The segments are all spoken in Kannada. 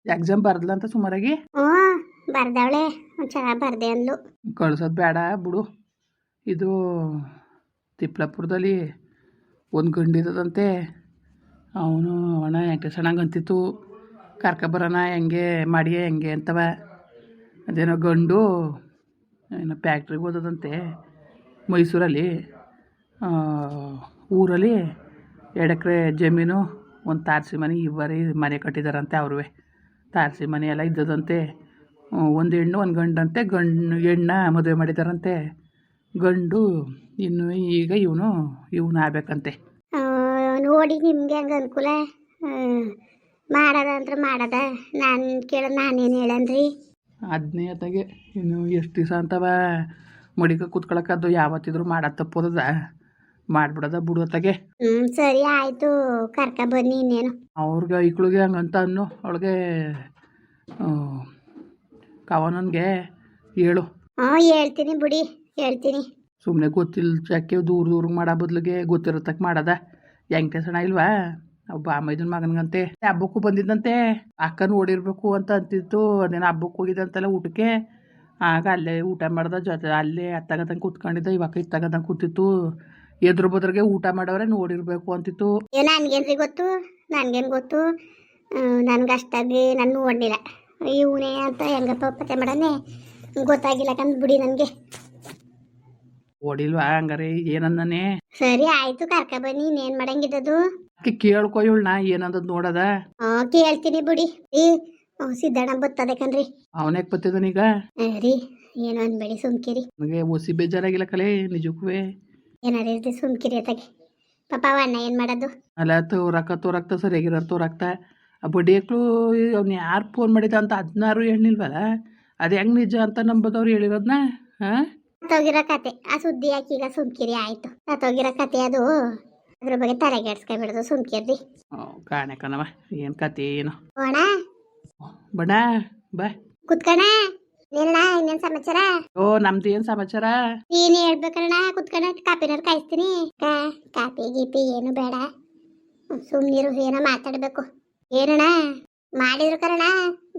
ಎಕ್ಸಾಮ್ ಬರ್ದಲ್ಲ ಅಂತ ಸುಮಾರಾಗಿ ಹ್ಞೂ ಬರ್ದವಳೆ ಒಂದು ಚೆನ್ನಾಗಿ ಬರ್ದೆ ಅಂದ್ಲು. ಕಳ್ಸೋದು ಬೇಡ ಬಿಡು. ಇದು ತಿಪ್ಲಾಪುರದಲ್ಲಿ ಒಂದು ಗಂಡಿದ್ದದಂತೆ. ಅವನು ಅಣ್ಣ ಹೆಂಗೆ ಚೆನ್ನಾಗಿ ಅಂತಿತ್ತು ಕರ್ಕೊಬರೋಣ ಹೆಂಗೆ ಮಾಡಿಯೇ ಹೆಂಗೆ ಅಂತವ. ಅದೇನೋ ಗಂಡು ಏನೋ ಫ್ಯಾಕ್ಟ್ರಿಗೆ ಓದೋದಂತೆ ಮೈಸೂರಲ್ಲಿ. ಊರಲ್ಲಿ 2 ಎಕರೆ ಜಮೀನು, ಒಂದು ತಾರಸಿ ಮನೆ, ಇಬ್ಬರಿ ಮನೆ ಕಟ್ಟಿದಾರಂತೆ. ಅವ್ರೂ ತಾರಸಿ ಮನೆ ಎಲ್ಲ ಇದ್ದದಂತೆ. ಒಂದು ಹೆಣ್ಣು ಒಂದು ಗಂಡಂತೆ. ಹೆಣ್ಣ ಮದುವೆ ಮಾಡಿದಾರಂತೆ. ಗಂಡು ಇನ್ನು ಈಗ ಇವನು ಆಗ್ಬೇಕಂತೆ. ನೋಡಿ ನಿಮ್ಗೆ ಹಂಗೆ ಅನುಕೂಲ ಮಾಡದ ಅಂದ್ರೆ ಮಾಡದ. ನಾನು ಕೇಳೋದು ನಾನೇನು ಹೇಳನ್ರಿ. ಅದನ್ನೇ ಅತ್ತಾಗೆ ಇನ್ನು ಎಷ್ಟು ದಿವಸ ಅಂತವ ಮಡಿಕ ಕೂತ್ಕೊಳಕ್ಕದ್ದು. ಯಾವತ್ತಿದ್ರು ಮಾಡೋದು ತಪ್ಪೋದದ, ಮಾಡಿಬಿಡೋದ ಬಿಡೋತ್ತಾಗೆ. ಸರಿ ಆಯಿತು, ಕರ್ಕ ಬನ್ನಿ ಇನ್ನೇನು. ಅವ್ರಿಗೆ ಐಕ್ಳಿಗೆ ಹಂಗಂತ ಅನ್ನು ಅವಳಿಗೆ ಕವನನ್ಗೆ ಹೇಳು. ಹೇಳ್ತೀನಿ ಬಿಡಿ, ಹೇಳ್ತೀನಿ. ಸುಮ್ಮನೆ ಗೊತ್ತಿಲ್ಲ ಯಾಕೆ ದೂರ ಮಾಡೋ ಬದಲಿಗೆ ಗೊತ್ತಿರತ್ತಕ್ಕೆ ಮಾಡೋದ. ವೆಂಕಟೇಶಣ್ಣ ಇಲ್ವಾ ಒಬ್ಬ ಅಮ್ಮೈದನ ಮಗನಿಗಂತೆ ಹಬ್ಬಕ್ಕೂ ಬಂದಿದ್ದಂತೆ. ಅಕ್ಕನ ಓಡಿರ್ಬೇಕು ಅಂತ ಅಂತಿತ್ತು. ಅದೇನೋ ಹಬ್ಬಕ್ಕೆ ಹೋಗಿದ್ದಂತೆಲ್ಲ ಊಟಕ್ಕೆ. ಆಗ ಅಲ್ಲೇ ಊಟ ಮಾಡ್ದ, ಜೊತೆ ಅಲ್ಲೇ ಅತ್ತಾಗದಂಗೆ ಕೂತ್ಕೊಂಡಿದ್ದ. ಇವಾಗ ಇತ್ತಾಗದಂಗೆ ಕೂತಿತ್ತು. ಎದುರು ಬದ್ರಿಗೆ ಊಟ ಮಾಡೋರೆ ನೋಡಿರ್ಬೇಕು ಅಂತಿತ್ತು. ನನ್ಗೇನ್ರಿ ಗೊತ್ತು, ನನ್ಗೇನು ಗೊತ್ತು. ನನ್ಗೆ ಅಷ್ಟಾಗಿ ನಾನು ನೋಡಲಿಲ್ಲ. ಇವನೇ ಅಂತ ಹೆಂಗಪ್ಪ ಪತ್ತೆ ಮಾಡನೆ ಗೊತ್ತಾಗಿಲ್ಲ ಕಂದ್ ಬಿಡಿ ನನಗೆ. ಓಡಿಲ್ವಾ ಹಂಗಾರೆ ಏನಂದಾನೆ? ಸರಿ ಆಯ್ತು, ಕರ್ಕ ಬನ್ನಿ. ಇನ್ನೇನು ಮಾಡಂಗಿದ್ದದು? ಕೇಳ್ಕೊ ಇವಳನ್ನ ಏನಂದದ್ ನೋಡದ. ಕೇಳ್ತೀನಿ ಬಿಡಿ. ಸಿದ್ದಣ್ಣ ಬರ್ತದೆ ಕಣ್ರಿ. ಅವನ್ಯಾಕೆ ಬತ್ತಿದಾನೀಗ? ರೀ ಏನು ಅನ್ಬೇಡಿ, ಸುಮ್ಕಿರಿ. ನನಗೆ ಒಸಿ ಬೇಜಾರಾಗಿಲ್ಲ ಕಲೆ ನಿಜಕ್ಕೂ. ಏನಾರು ಇರ್ತಿ ಸುಮ್ಕಿರಿ ಅತ್ತಾಗೆ. ಪಾಪ ಅಣ್ಣ ಏನು ಮಾಡೋದು? ಅಲ್ಲ ತೋರಾಕ್ತಾ ಸರಿಯಾಗಿರೋ ತೋರಾಕ್ತಾ. ಆ ಬಡ್ಡಿಯಕ್ಳು ಅವ್ನು ಯಾರು ಫೋನ್ ಮಾಡಿದ ಅಂತ 16 ಹೇಳಿಲ್ವಲ್ಲ. ಅದು ಹೆಂಗೆ ನಿಜ ಅಂತ ನಂಬೋದವ್ರು ಹೇಳಿರೋದನ್ನ. ಸತ್ತೋಗಿರೋ ಕತೆ ಆ ಸುದ್ದಿ ಯಾಕೆ ಈಗ? ಸುಮ್ಕಿರಿ ಆಯ್ತು. ಸತ್ತೋಗಿರೋ ಕತೆ ಅದು, ಅದ್ರ ಬಗ್ಗೆ ತಲೆಗೆಡ್ಸ್ಕೊಬಿಡೋದು. ಸುಮ್ಕಿರ್ರಿ. ಕಾಣೆ ಕಣವ ಏನು ಕತೆ ಏನು. ಅಣ್ಣ ಬಣ್ಣ ಬಾ ಕುತ್ಕಣ. ಇನ್ನೇನ್ ಸಮಾಚಾರ? ನಮ್ದು ಏನು ಸಮಾಚಾರ? ನೀನ್ ಹೇಳ್ಬೇಕಣ್ಣ. ಕುತ್ಕಣ, ಕಾಪಿನಾರು ಕಾಯಿಸ್ತೀನಿ. ಕಾಪಿ ಗೀಪಿ ಏನು ಬೇಡ, ಸುಮ್ನಿರು. ಏನೋ ಮಾತಾಡ್ಬೇಕು. ಏನಣ್ಣ ಮಾಡಿದ್ರು ಕರಣ?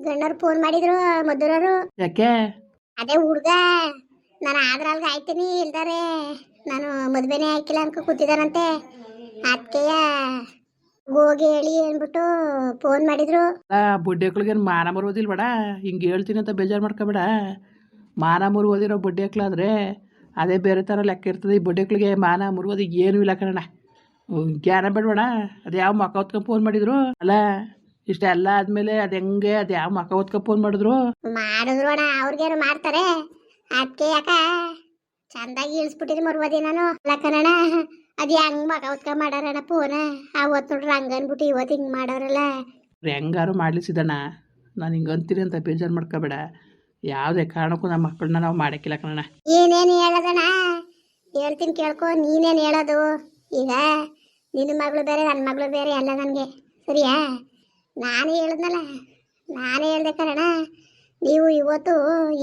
ಗಂಡವ್ರು ಫೋನ್ ಮಾಡಿದ್ರು ಮಧುರವರು. ಯಾಕೆ? ಅದೇ ಹುಡ್ಗ ನಾನು ಆದ್ರಲ್ಗ ಆಯ್ತೀನಿ, ಇಲ್ದಾರೆ ನಾನು ಮದ್ವೆನೇ ಹಾಕಿಲ್ಲ ಅನ್ಕೊ ಕೂತಿದಾರಂತೆ. ಅದಕ್ಕೆಯ ಹೋಗಿ ಹೇಳಿ ಅಂದ್ಬಿಟ್ಟು ಫೋನ್ ಮಾಡಿದ್ರು. ಬಡ್ಡಿಯಕ್ಳಿಗೇನು ಮಾನ ಮರುವುದಿಲ್ಬೇಡ. ಹಿಂಗೆ ಹೇಳ್ತೀನಿ ಅಂತ ಬೇಜಾರು ಮಾಡ್ಕೊಬೇಡ. ಮಾನ ಮುರುವುದಿರೋ ಬಡ್ಡಿಯಕ್ಲಾದ್ರೆ ಅದೇ ಬೇರೆ ಥರ ಲೆಕ್ಕ ಇರ್ತದೆ. ಈ ಬಡ್ಡಿಯಕ್ಳಿಗೆ ಮಾನ ಮುರುವುದು ಏನೂ ಇಲ್ಲ ಕಣ. ಜ್ಞಾನ ಬೇಡಬೇಡ. ಅದು ಯಾವ ಮಕ್ಕ ಹೊತ್ಕೊಂಡು ಫೋನ್ ಮಾಡಿದ್ರು ಅಲ್ಲ. ಇಷ್ಟೆಲ್ಲ ಆದಮೇಲೆ ಅದು ಹೆಂಗೆ, ಅದು ಯಾವ ಮಕ್ಕ ಹೊತ್ಕೊಂಡು ಫೋನ್ ಮಾಡಿದ್ರು ಅಣ್ಣ. ಅವ್ರಿಗೇನು ಮಾಡ್ತಾರೆ. ಅದಕ್ಕೆ ಯಾಕ ಚಂದಾಗಿ ಇಳಿಸ್ಬಿಟ್ಟಿರಿ ಮರುವದಿ ನಾನು. ಅಲ್ಲ ಕಣಣ್ಣ, ಅದು ಹೆಂಗ್ ಮಗ ಹೊತ್ಕ ಮಾಡಾರಣ್ಣ ಫೋನ. ಅವತ್ತು ನೋಡ್ರಿ ಹಂಗ ಅನ್ಬಿಟ್ಟು ಇವತ್ತು ಹಿಂಗೆ ಮಾಡೋರಲ್ಲ. ಹೆಂಗಾರು ಮಾಡ್ಲಿಸಿದಣ್ಣ. ನಾನು ಹಿಂಗೆ ಅಂತೀನಿ ಅಂತ ಬೇಜಾರು ಮಾಡ್ಕೋಬೇಡ. ಯಾವುದೇ ಕಾರಣಕ್ಕೂ ನಮ್ಮ ಮಕ್ಕಳನ್ನ ನಾವು ಮಾಡೋಕ್ಕಿಲ್ಲ ಕಣ. ಏನೇನು ಹೇಳೋದಣ್ಣ? ಹೇಳ್ತೀನಿ ಕೇಳ್ಕೊ. ನೀನೇನು ಹೇಳೋದು ಈಗ? ನಿನ್ನ ಮಗಳು ಬೇರೆ, ನನ್ನ ಮಗಳು ಬೇರೆ ಎಲ್ಲ ನನಗೆ. ಸರಿಯಾ? ನಾನೇ ಹೇಳಿದ್ನಲ್ಲ, ನಾನೇ ಹೇಳ್ದೆ ಕಣ. ನೀವು ಇವತ್ತು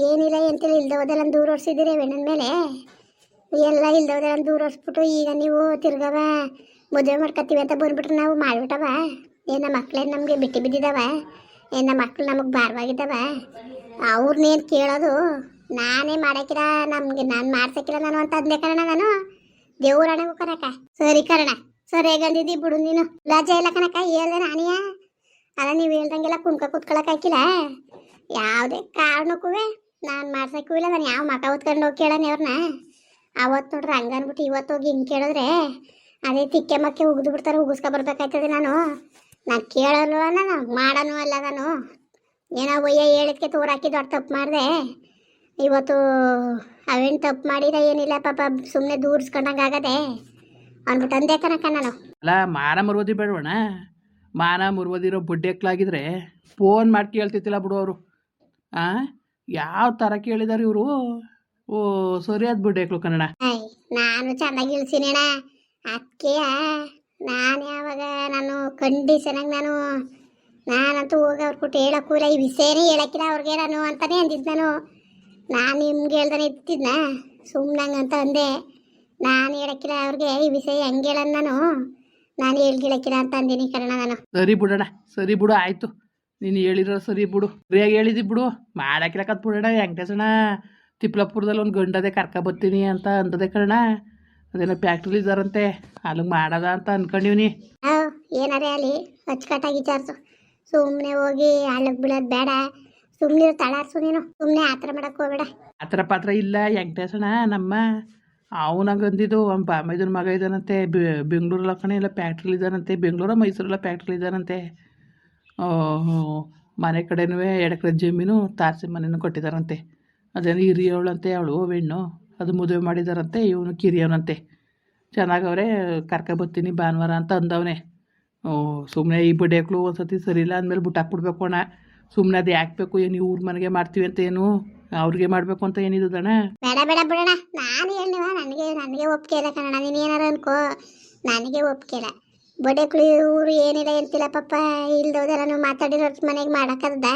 ಏನಿಲ್ಲ ಅಂತೇಳಿ ಇಲ್ದೋದೆಲ್ಲ ದೂರ ಓಡಿಸಿದ್ದೀರಿ ಹೆಣ್ಣನ ಮೇಲೆ. ಎಲ್ಲ ಇಲ್ದೋದೆಲ್ಲ ದೂರ ಓಡಿಸ್ಬಿಟ್ಟು ಈಗ ನೀವು ತಿರ್ಗವ ಮದುವೆ ಮಾಡ್ಕೊತೀವಿ ಅಂತ ಬಂದ್ಬಿಟ್ರೆ ನಾವು ಮಾಡಿಬಿಟ್ಟವ. ಏನು ನಮ್ಮ ಮಕ್ಳೇನು ನಮಗೆ ಬಿಟ್ಟು ಬಿದ್ದಿದ್ದಾವ? ಏನು ನಮ್ಮ ಮಕ್ಳು ನಮಗೆ ಭಾರವಾಗಿದ್ದಾವ? ಅವ್ರನ್ನೇನು ಕೇಳೋದು? ನಾನೇ ಮಾಡೋಕ್ಕಿಲ್ಲ, ನಮಗೆ ನಾನು ಮಾಡ್ಸೋಕ್ಕಿಲ್ಲ ನಾನು ಅಂತ ಅಂದೆ ಕಣ. ನಾನು ದೇವ್ರಣೆಗೂ ಕನಕ. ಸರಿ ಕಣ, ಸರಿಯಾಗಿ ಅಂದಿದ್ದಿ ಬಿಡು ನೀನು. ಲಜೆ ಇಲ್ಲ ಕನಕ, ಹೇಳ್ದೆ ನಾನಿಯ. ಅಲ್ಲ ನೀವು ಹೇಳ್ದಂಗೆಲ್ಲ ಕೂತ್ಕೊಳಕ್ ಹಾಕಿಲ್ಲ. ಯಾವುದೇ ಕಾರಣಕ್ಕೂ ನಾನು ಮಾಡ್ಸೋಕ್ಕೂ ಇಲ್ಲ. ನಾನು ಯಾವ ಮಕ ಹೊತ್ಕೊಂಡು ಹೋಗಿ ಕೇಳೋಣ ಅವ್ರನ್ನ. ಅವತ್ತು ನೋಡ್ರಿ ಹಂಗೆ ಅಂದ್ಬಿಟ್ಟು ಇವತ್ತು ಹೋಗಿ ಹಿಂಗೆ ಕೇಳಿದ್ರೆ ಅದೇ ತಿಕ್ಕೆ ಮಕ್ಕೆ ಉಗಿದು ಬಿಡ್ತಾರೆ. ಉಗಿಸ್ಕೊ ಬರ್ಬೇಕಾಯ್ತದೆ. ನಾನು ಕೇಳಲ್ವ, ನಾನು ಮಾಡೋನು ಅಲ್ಲ. ನಾನು ಏನೋ ಒಯ್ಯ ಹೇಳಿದ್ಕೆ ತೋರಾಕಿ ದೊಡ್ಡ ತಪ್ಪು ಮಾಡಿದೆ. ಇವತ್ತು ಅವೇನು ತಪ್ಪು ಮಾಡಿದ ಏನಿಲ್ಲ ಪಾಪ, ಸುಮ್ಮನೆ ದೂರಿಸ್ಕೊಂಡಂಗೆ ಆಗದೆ ಅಂದ್ಬಿಟ್ಟು ಅಂದೆ ಕನಕ ನಾನು. ಅಲ್ಲ ಮಾನ ಮರುವುದಿ ಬೇಡವಣ. ಮಾನ ಮುರುವುದಿರೋ ಬಡ್ಡಿಯಕ್ಲಾಗಿದ್ರೆ ಫೋನ್ ಮಾಡಿ ಕೇಳ್ತಿತ್ತಿಲ್ಲ ಬಿಡು ಅವರು. ಯಾವ ಥರ ಕೇಳಿದಾರೆ ಇವರು. ಸರಿಯಾದ ಬಡ್ಡಿಯಕ್ಳು ಕನ್ನಡ. ನಾನು ಚೆನ್ನಾಗಿ ಇಳಿಸಿನೇಣ. ಅದಕ್ಕೆ ನಾನು ಯಾವಾಗ ನಾನು ಕಂಡೀಷನಾಗಿ ನಾನಂತೂ ಹೋಗಿ ಅವ್ರ ಕೊಟ್ಟು ಹೇಳಕ್ಕೂ ಇಲ್ಲ. ಈ ವಿಷಯನೇ ಹೇಳಕ್ಕಿಲ್ಲ ಅವ್ರಿಗೆ ನಾನು ಅಂತಾನೆ ಅಂದಿದ್ದು. ನಾನು ನಿಮ್ಗೆ ಹೇಳ್ದಾನೆ ಇರ್ತಿದ್ನ ಸುಮ್ಮನಂಗೆ ಅಂತ ಅಂದೆ. ನಾನು ಹೇಳಕ್ಕಿಲ್ಲ ಅವ್ರಿಗೆ ಈ ವಿಷಯ ಹೆಂಗೆ ಹೇಳೋಣ. ನಾನು ಹೇಳ್ಗಿಳಕ್ಕಿಲ್ಲ ಅಂತ ಅಂದೀನಿ ಕಣ ನಾನು. ಸರಿ ಬಿಡೋಣ, ಸರಿ ಬಿಡು ಆಯಿತು. ನೀನು ಹೇಳಿರೋ ಸರಿ ಬಿಡು, ಸರಿಯಾಗಿ ಹೇಳಿದಿ ಬಿಡು. ಮಾಡಾಕಿಲಕತ್ ಬಿಡೋಣ. ವೆಂಕಟೇಶಣ್ಣ ತಿಪ್ಲಪುರದಲ್ಲಿ ಒಂದು ಗಂಡದೆ ಬರ್ತೀನಿ ಅಂತ ಅಂದದೆ ಕಣ. ಅದೇನೋ ಫ್ಯಾಕ್ಟ್ರಿ ಇದ್ದಾರಂತೆ, ಅಲ್ಲಿಗೆ ಮಾಡದ ಅಂತ ಅನ್ಕೊಂಡಿವ್ನಿ. ಏನಾರೇ ಅಲ್ಲಿ ಅಚ್ಚುಕಟ್ಟಾಗಿ ವಿಚಾರಿಸು. ಸುಮ್ಮನೆ ಹೋಗಿ ಹಳ್ಳಕ್ಕೆ ಬೀಳೋದು ಬೇಡ. ಸುಮ್ಮನೆ ತಳಾರ್ಸು ನೀನು. ಸುಮ್ಮನೆ ಆ ಥರ ಮಾಡಕ್ಕೆ ಹೋಗ್ಬೇಡ. ಆ ಥರ ಪಾತ್ರ ಇಲ್ಲ ವೆಂಕಟೇಶಣ್ಣ. ನಮ್ಮ ಅವನಾಗ ಅಂದಿದ್ದು ಅವ್ನ ಬಾಮೈದನ ಮಗ ಇದ್ದಾನಂತೆ, ಬೆಂಗಳೂರಲ್ಲಿ ಕಣೆ ಎಲ್ಲ ಫ್ಯಾಕ್ಟ್ರಿಲಿ ಇದ್ದಾನಂತೆ. ಬೆಂಗಳೂರು ಮೈಸೂರೆಲ್ಲ ಫ್ಯಾಕ್ಟ್ರಿ ಇದ್ದಾನಂತೆ. ಮನೆ ಕಡೆನೂ 2 ಎಕರೆ ಜಮೀನು ತಾರಸಿ ಮನೆಯೂ ಕೊಟ್ಟಿದ್ದಾರಂತೆ. ಅದೇನು ಹಿರಿಯವಳಂತೆ ಅವಳು ಹೆಣ್ಣು, ಅದು ಮದುವೆ ಮಾಡಿದಾರಂತೆ. ಇವನು ಕಿರಿಯವನಂತೆ. ಚೆನ್ನಾಗವ್ರೆ, ಬರ್ತೀನಿ ಭಾನುವಾರ ಅಂತ ಅಂದವನೇ. ಸುಮ್ಮನೆ ಈ ಬಡ್ಯಾಕ್ಳು ಒಂದು ಸತಿ ಸರಿ ಇಲ್ಲ ಅಂದಮೇಲೆ ಬಿಟ್ಟಾಕ್ಬಿಡ್ಬೇಕು ಅಣ್ಣ. ಸುಮ್ಮನೆ ಅದು ಯಾಕೆ ಬೇಕು, ಏನು ಇವ್ರ ಮನೆಗೆ ಮಾಡ್ತೀವಿ ಅಂತ ಏನು ಅವ್ರಿಗೆ ಮಾಡಬೇಕು ಅಂತ ಏನಿದ್ದಣ್ಣ? ಬೇಡ ಬೇಡ ಬಿಡೋಣ. ನಾನು ಹೇಳಿವ ನನಗೆ ಒಪ್ಪಿಗೆ ಇಲ್ಲ ಕನ್ನಡ. ನೀನು ಏನಾರು ಅನ್ಕೋ, ನನಗೆ ಒಪ್ಪಿಗೆ ಇಲ್ಲ. ಬಡ್ಯಾಕ್ಳು ಇವ್ರು ಏನಿಲ್ಲ ಎಂತಿಲ್ಲ ಪಾಪ. ಇಲ್ದೋದೆಲ್ಲ ಮಾತಾಡಿರೋ ಮನೆಗೆ ಮಾಡೋಕ್ಕದ.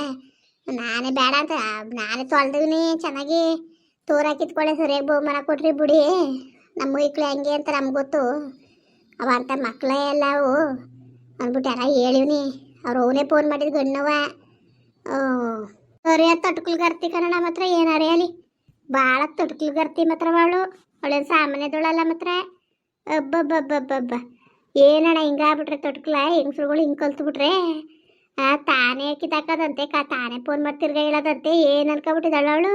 ನಾನೇ ಬೇಡ ಅಂತ ನಾನೇ ತೊಳೆದಿವ್ನಿ. ಚೆನ್ನಾಗಿ ತೋರ ಕಿತ್ಕೊಳ್ಳೆ ಸರಿಯಾಗಿ ಬಹುಮಾನ ಕೊಟ್ರಿ ಬಿಡಿ. ನಮ್ಮ ಮೈಕ್ಳು ಹೆಂಗೆ ಅಂತ ನಮ್ಗೆ ಗೊತ್ತು. ಅವ ಅಂತ ಮಕ್ಕಳೇ ಎಲ್ಲ ಅವು ಅಂದ್ಬಿಟ್ಟು ಎಲ್ಲ ಹೇಳಿವ್ನಿ. ಅವ್ರು ಅವನೇ ಫೋನ್ ಮಾಡಿದ್ ಗಣ್ಣವ. ಸರಿಯಾದ ತೊಟ್ಕುಲ್ಗರ್ತಿ ಕನ್ನಡ ಮಾತ್ರ ಏನಾರೇ ಅಲ್ಲಿ ಭಾಳ ತೊಟ್ಕುಲ್ಗರ್ತಿ ಮಾತ್ರ ಅವಳು. ಅವಳೇನು ಸಾಮಾನ್ಯದೊಳಲ್ಲ ಮಾತ್ರ. ಅಬ್ಬಬ್ಬಬ್ಬಬ್ಬಬ್ಬ ಏನಣ್ಣ ಹಿಂಗಾಗ್ಬಿಟ್ರೆ ತೊಟ್ಕುಲ. ಹೆಂಗಸ್ರುಗಳು ಹಿಂಗೆ ಕಲ್ತ್ಬಿಟ್ರೆ ತಾನೇ ಕಿತ್ತಾಕದಂತೆ. ತಾನೇ ಫೋನ್ ಮಾಡಿ ತಿರ್ಗಾ ಹೇಳೋದಂತೆ. ಏನು ಅನ್ಕೊಬಿಟ್ಟಿದ್ದಾಳು ಅವಳು.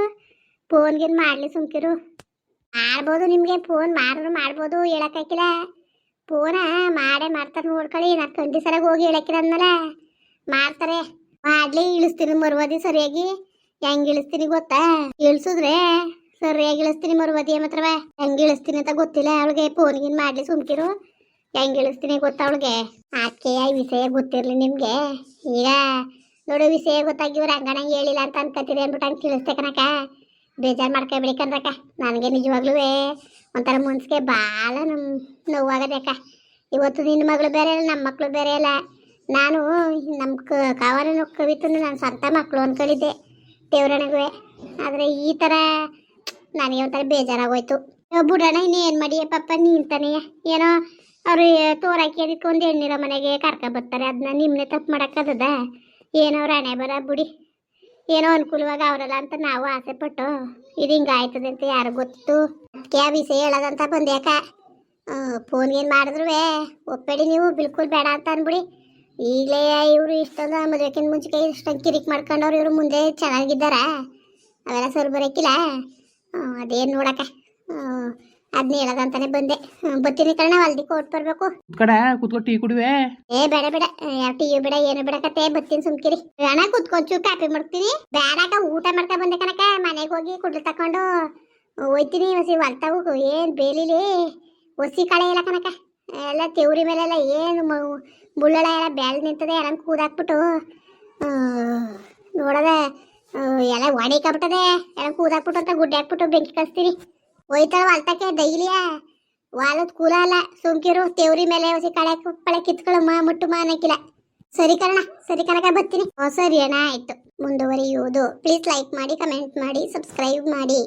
ಫೋನ್ಗೇನು ಮಾಡಲಿ ಸುಮ್ಕಿರು. ಮಾಡ್ಬೋದು, ನಿಮಗೆ ಫೋನ್ ಮಾಡಿದ್ರು ಮಾಡ್ಬೋದು, ಹೇಳೋಕ್ಕಾಗಿಲ್ಲ. ಫೋನ ಮಾಡೇ ಮಾಡ್ತಾರೆ ನೋಡ್ಕೊಳ್ಳಿ. ನಾನು ಕಂಡಿ ಸರಾಗಿ ಹೋಗಿ ಹೇಳಕ್ಕಿಲ್ಲ ಅಂದಲ್ಲ, ಮಾಡ್ತಾರೆ. ಮಾಡ್ಲಿ, ಇಳಿಸ್ತೀನಿ ಮರುವದಿ ಸರಿಯಾಗಿ. ಹೆಂಗೆ ಇಳಿಸ್ತೀನಿ ಗೊತ್ತಾ? ಇಳಿಸಿದ್ರೆ ಸರಿಯಾಗಿ ಇಳಿಸ್ತೀನಿ ಮರುವದಿ ಮಾತ್ರವ. ಹೆಂಗೆ ಇಳಿಸ್ತೀನಿ ಅಂತ ಗೊತ್ತಿಲ್ಲ ಅವಳಿಗೆ. ಫೋನ್ಗಿನ್ ಮಾಡ್ಲಿ ಸುಮ್ಕಿರು. ಹೆಂಗೆ ಇಳಿಸ್ತೀನಿ ಗೊತ್ತಾ ಅವಳಿಗೆ? ಆಕೆ ಈ ವಿಷಯ ಗೊತ್ತಿರಲಿ ನಿಮಗೆ. ಈಗ ನೋಡು, ವಿಷಯ ಗೊತ್ತಾಗಿವ್ರು ಹಂಗಣಂಗೆ ಹೇಳಿಲ್ಲ ಅಂತ ಅನ್ಕತ್ತೀರಿ ಅಂದ್ಬಿಟ್ಟು ಹಂಗೆ ತಿಳಿಸ್ತೆ ಕನಕ. ಬೇಜಾರು ಮಾಡ್ಕೊಬೇಡಿ ಕಣ್ರಕ್ಕ. ನನಗೆ ನಿಜವಾಗ್ಲೂ ಒಂಥರ ಮುನ್ಸಿಗೆ ಭಾಳ ನೋವಾಗದಕ್ಕ. ಇವತ್ತು ನಿನ್ನ ಮಗಳು ಬೇರೆ ಅಲ್ಲ, ನಮ್ಮ ಮಕ್ಕಳು ಬೇರೆ ಅಲ್ಲ. ನಾನು ನಮ್ಮ ಕಾವಲನ್ನು ಕವಿತನು ನಾನು ಸ್ವಂತ ಮಕ್ಕಳು ಅಂದ್ಕೊಂಡಿದ್ದೆ ದೇವ್ರಣಗೂ. ಆದರೆ ಈ ಥರ ನನಗೆ ಒಂಥರ ಬೇಜಾರಾಗೋಯ್ತು. ಬಿಡೋಣ, ಇನ್ನೇನು ಮಾಡಿಯ ಪಾಪ. ನೀಂತಾನೆ ಏನೋ ಅವರು ತೋರಾಕಿ ಅದಕ್ಕೆ ಒಂದು ಹೆಣ್ಣಿರೋ ಮನೆಗೆ ಬರ್ತಾರೆ. ಅದನ್ನ ನಿಮ್ಮನೆ ತಪ್ಪು ಮಾಡೋಕ್ಕದ? ಏನೋ ಅವ್ರ ಹಣೆ ಬರ ಬಿಡಿ. ಏನೋ ಅನುಕೂಲವಾಗಿ ಅವರಲ್ಲ ಅಂತ ನಾವು ಆಸೆ ಪಟ್ಟು ಇದು ಹಿಂಗೆ ಆಯ್ತದೆ ಅಂತ ಯಾರು ಗೊತ್ತು. ಅದಕ್ಕೆ ಆ ವಿಷಯ ಹೇಳೋದಂತ ಬಂದ್ಯಾಕ. ಫೋನ್ಗೇನು ಮಾಡಿದ್ರು ಒಪ್ಪೇಡಿ ನೀವು, ಬಿಲ್ಕುಲ್ ಬೇಡ ಅಂತ ಅಂದ್ಬಿಡಿ. ಈಗಲೇ ಇವರು ಇಷ್ಟೊಂದು ಮದುವೆಕ್ಕಿಂತ ಮುಂಚೆಗೆ ಇಷ್ಟೊಂದು ಕಿರಿಕ್ ಮಾಡ್ಕೊಂಡವ್ರು ಇವರು ಮುಂದೆ ಚೆನ್ನಾಗಿದ್ದಾರ? ಅವೆಲ್ಲ ಸರಿ ಬರೋಕ್ಕಿಲ್ಲ. ಅದೇನು ನೋಡಕ್ಕ, ಅದನ್ನ ಹೇಳೋದಂತಾನೆ ಬಂದೆ. ಬರ್ತೀನಿ ಕಣ, ಹೊಲ್ದಿ ಕೊಟ್ಟು ಬರಬೇಕು. ಕುತ್ಕೊಂಡು ಟೀ ಕುಡಿವೆ? ಬೇಡ ಬೇಡ, ಯಾವ ಟೀ ಬೇಡ, ಏನು ಬೇಡಕತ್ತೆ. ಬರ್ತೀನಿ ಸುಮ್ಕಿರಿ. ಅಣ್ಣ ಕುತ್ಕೊಂಚು ಕಾಫಿ ಮಾಡ್ತೀನಿ. ಬೇಡಕ್ಕ, ಊಟ ಮಾಡ್ಕೊ ಬಂದೆ ಕನಕ. ಮನೆಗೆ ಹೋಗಿ ಕುಡ್ಲು ತಕೊಂಡು ಹೋಯ್ತೀನಿ. ಹೊಸಿ ಹೊಲ್ತಾವು ಏನು ಬೇಲಿಲಿ ಹೊಸಿ ಕಳೆ ಇಲ್ಲ ಕನಕ. ಎಲ್ಲ ತೆವ್ರಿ ಮೇಲೆಲ್ಲ ಏನು ಬುಳ್ಳಳ ಎಲ್ಲ ಬ್ಯಾಲ್ ನಿಂತದೆ. ಎಲ್ಲ ಕೂದಾಕ್ಬಿಟ್ಟು ನೋಡದೆ ಎಲ್ಲ ಒಡಿಕಾಗ್ಬಿಟ್ಟದೆ. ಎಲ್ಲ ಕೂದಾಕ್ಬಿಟ್ಟು ಅಂತ ಗುಡ್ಡೆ ಹಾಕ್ಬಿಟ್ಟು ಬೆಂಕಿ ಕಸ್ತೀನಿ. ಹೋಯ್ತಾಳ ಹೊಲ್ತಕ್ಕೆ ಡೈಲಿಯ ವಾಲದ ಕೂಲ ಅಲ್ಲ. ಸುಮ್ಕಿರು. ತೆವ್ರಿ ಮೇಲೆ ಹೊಸಿ ಕಳೆ ಪಳೆ ಕಿತ್ಕೊಳ್ಳಮ್ಮ ಮುಟ್ಟು ಅನ್ನಕ್ಕಿಲ್ಲ. ಸರಿ ಕಣ, ಸರಿ ಕನಕ ಬರ್ತೀನಿ. ಸರಿ ಅಣ್ಣ, ಆಯ್ತು. ಮುಂದುವರಿಯುವುದು. ಪ್ಲೀಸ್ ಲೈಕ್ ಮಾಡಿ, ಕಮೆಂಟ್ ಮಾಡಿ, ಸಬ್ಸ್ಕ್ರೈಬ್ ಮಾಡಿ.